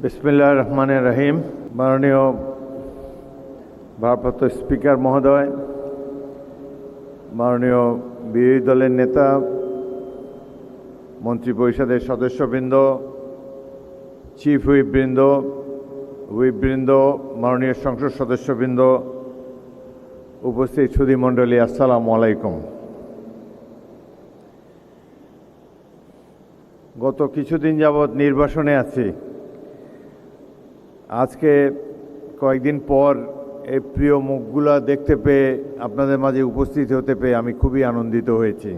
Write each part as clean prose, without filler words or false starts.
বিসমিল্লাহির রহমানির রহিম। মাননীয় ভারপ্রাপ্ত স্পিকার মহোদয়, মাননীয় বিরোধী দলের নেতা, মন্ত্রিপরিষদের সদস্যবৃন্দ, চিফ হুইপবৃন্দ, মাননীয় সংসদ সদস্যবৃন্দ, উপস্থিত সুধীমণ্ডলী, আসসালামু আলাইকুম। গত কিছুদিন যাবৎ নির্বাসনে আছি। আজকে কয়েকদিন পর এই প্রিয় মুখগুলা দেখতে পেয়ে, আপনাদের মাঝে উপস্থিত হতে পেয়ে আমি খুবই আনন্দিত হয়েছি।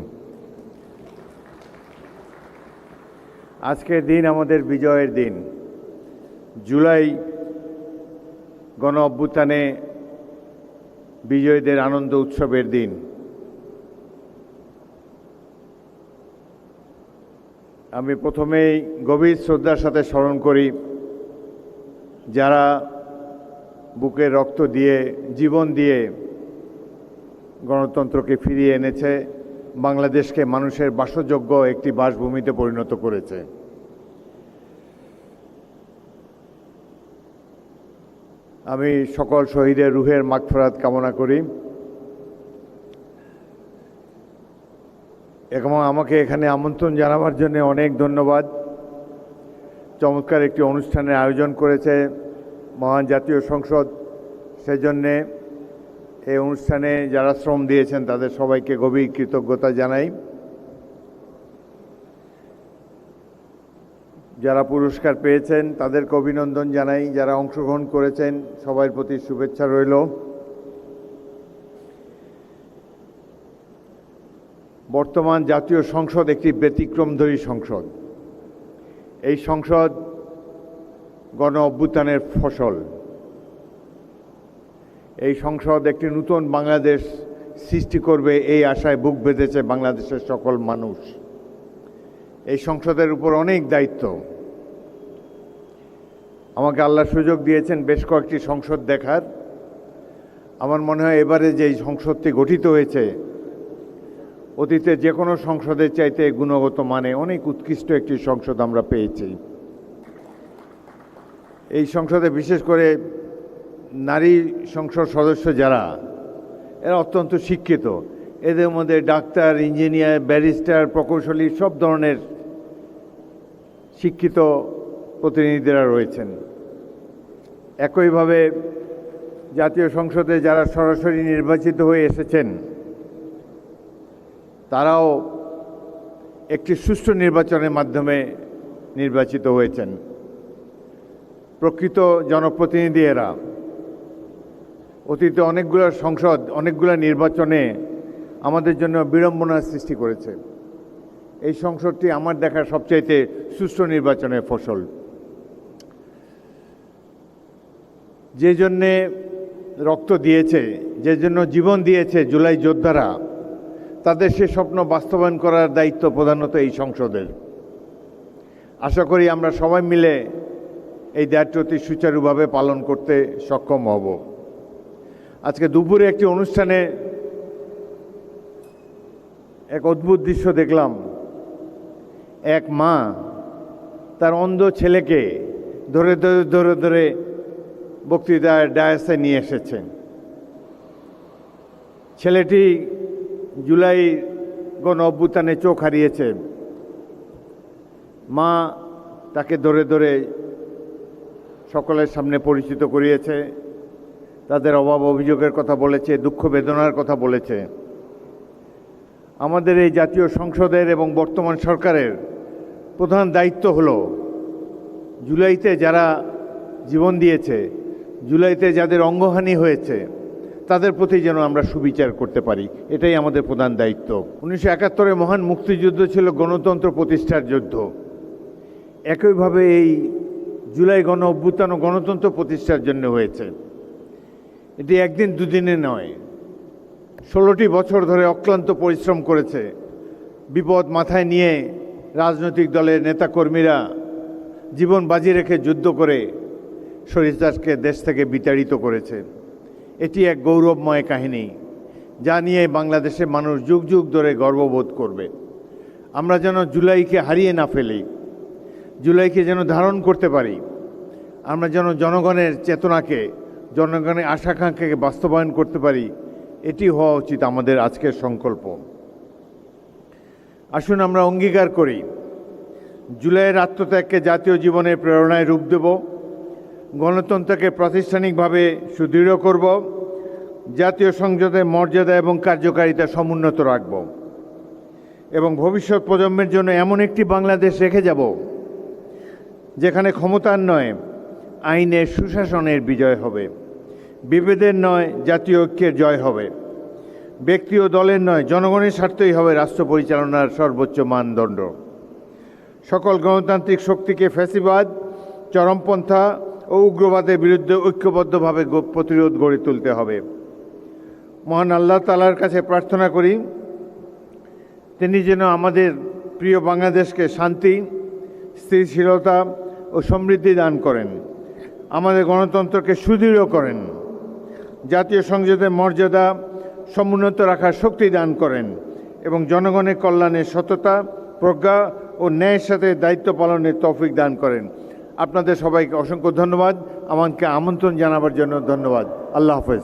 আজকের দিন আমাদের বিজয়ের দিন। জুলাই গণ অভ্যুত্থানে বিজয়ীদের আনন্দ উৎসবের দিন। আমি প্রথমেই গভীর শ্রদ্ধার সাথে স্মরণ করি যারা বুকের রক্ত দিয়ে, জীবন দিয়ে গণতন্ত্রকে ফিরিয়ে এনেছে, বাংলাদেশকে মানুষের বাসযোগ্য একটি বাসভূমিতে পরিণত করেছে। আমি সকল শহীদের রুহের মাগফিরাত কামনা করি এবং আমাকে এখানে আমন্ত্রণ জানাবার জন্য অনেক ধন্যবাদ। চমৎকার একটি অনুষ্ঠানের আয়োজন করেছে মহান জাতীয় সংসদ, সেজন্যে এই অনুষ্ঠানে যারা শ্রম দিয়েছেন তাদের সবাইকে গভীর কৃতজ্ঞতা জানাই। যারা পুরস্কার পেয়েছেন তাদেরকে অভিনন্দন জানাই। যারা অংশগ্রহণ করেছেন সবার প্রতি শুভেচ্ছা রইল। বর্তমান জাতীয় সংসদ একটি ব্যতিক্রমধর্মী সংসদ। এই সংসদ গণ অভ্যুত্থানের ফসল। এই সংসদ একটি নতুন বাংলাদেশ সৃষ্টি করবে এই আশায় বুক বেঁধেছে বাংলাদেশের সকল মানুষ। এই সংসদের উপর অনেক দায়িত্ব। আমাকে আল্লাহ সুযোগ দিয়েছেন বেশ কয়েকটি সংসদ দেখার। আমার মনে হয় এবারে যে সংসদটি গঠিত হয়েছে অতীতে যে কোনো সংসদের চাইতে গুণগত মানে অনেক উৎকৃষ্ট একটি সংসদ আমরা পেয়েছি। এই সংসদে বিশেষ করে নারী সংসদ সদস্য যারা, এরা অত্যন্ত শিক্ষিত। এদের মধ্যে ডাক্তার, ইঞ্জিনিয়ার, ব্যারিস্টার, প্রকৌশলী সব ধরনের শিক্ষিত প্রতিনিধিরা রয়েছেন। একইভাবে জাতীয় সংসদে যারা সরাসরি নির্বাচিত হয়ে এসেছেন তারাও একটি সুষ্ঠু নির্বাচনের মাধ্যমে নির্বাচিত হয়েছেন। প্রকৃত জনপ্রতিনিধি এরা। অতীতে অনেকগুলো নির্বাচনে আমাদের জন্য বিড়ম্বনার সৃষ্টি করেছে। এই সংসদটি আমার দেখা সবচাইতে সুষ্ঠু নির্বাচনের ফসল। যে জন্যে রক্ত দিয়েছে, যে জন্য জীবন দিয়েছে জুলাই যোদ্ধারা, তাদের সে স্বপ্ন বাস্তবায়ন করার দায়িত্ব প্রধানত এই সংসদের। আশা করি আমরা সবাই মিলে এই দায়িত্বটি সুচারুভাবে পালন করতে সক্ষম হব। আজকে দুপুরে একটি অনুষ্ঠানে এক অদ্ভুত দৃশ্য দেখলাম। এক মা তার অন্ধ ছেলেকে ধরে ধরে ধরে ধরে বক্তৃতার ডায়াসে নিয়ে এসেছেন। ছেলেটি জুলাই গণ অভ্যুত্থানে চোখ হারিয়েছে। মা তাকে ধরে ধরে সকলের সামনে পরিচিত করিয়েছে, তাদের অভাব অভিযোগের কথা বলেছে, দুঃখ বেদনার কথা বলেছে। আমাদের এই জাতীয় সংসদের এবং বর্তমান সরকারের প্রধান দায়িত্ব হলো জুলাইতে যারা জীবন দিয়েছে, জুলাইতে যাদের অঙ্গহানি হয়েছে, তাদের প্রতি যেন আমরা সুবিচার করতে পারি। এটাই আমাদের প্রধান দায়িত্ব। 1971 মহান মুক্তিযুদ্ধ ছিল গণতন্ত্র প্রতিষ্ঠার যুদ্ধ। একইভাবে এই জুলাই গণ অভ্যুত্থান ও গণতন্ত্র প্রতিষ্ঠার জন্য হয়েছে। এটি একদিন দুদিনে নয়, 16টি বছর ধরে অক্লান্ত পরিশ্রম করেছে। বিপদ মাথায় নিয়ে রাজনৈতিক দলের নেতাকর্মীরা জীবন বাজি রেখে যুদ্ধ করে স্বৈরাচারকে দেশ থেকে বিতাড়িত করেছে। এটি এক গৌরবময় কাহিনী, যা নিয়ে বাংলাদেশের মানুষ যুগ যুগ ধরে গর্ববোধ করবে। আমরা যেন জুলাইকে হারিয়ে না ফেলি, জুলাইকে যেন ধারণ করতে পারি, আমরা যেন জনগণের চেতনাকে, জনগণের আশাকাঙ্ক্ষাকে বাস্তবায়ন করতে পারি, এটি হওয়া উচিত আমাদের আজকের সংকল্প। আসুন আমরা অঙ্গীকার করি, জুলাইয়ের আত্মত্যাগকে জাতীয় জীবনের প্রেরণায় রূপ দেব, গণতন্ত্রকে প্রাতিষ্ঠানিকভাবে সুদৃঢ় করব, জাতীয় সংসদের মর্যাদা এবং কার্যকারিতা সমুন্নত রাখব এবং ভবিষ্যৎ প্রজন্মের জন্য এমন একটি বাংলাদেশ রেখে যাব যেখানে ক্ষমতার নয়, আইনের সুশাসনের বিজয় হবে, বিভেদের নয়, জাতীয় ঐক্যের জয় হবে, ব্যক্তি ও দলের নয়, জনগণের স্বার্থই হবে রাষ্ট্র পরিচালনার সর্বোচ্চ মানদণ্ড। সকল গণতান্ত্রিক শক্তিকে ফ্যাসিবাদ, চরমপন্থা ও উগ্রবাদের বিরুদ্ধে ঐক্যবদ্ধভাবে প্রতিরোধ গড়ে তুলতে হবে। মহান আল্লাহ তাআলার কাছে প্রার্থনা করি, তিনি যেন আমাদের প্রিয় বাংলাদেশকে শান্তি, স্থিতিশীলতা ও সমৃদ্ধি দান করেন, আমাদের গণতন্ত্রকে সুদৃঢ় করেন, জাতীয় সংসদের মর্যাদা সমুন্নত রাখার শক্তি দান করেন এবং জনগণের কল্যাণে সততা, প্রজ্ঞা ও ন্যায়ের সাথে দায়িত্ব পালনের তৌফিক দান করেন। আপনাদের সবাইকে অসংখ্য ধন্যবাদ। আমাকে আমন্ত্রণ জানাবার জন্য ধন্যবাদ। আল্লাহ হাফেজ।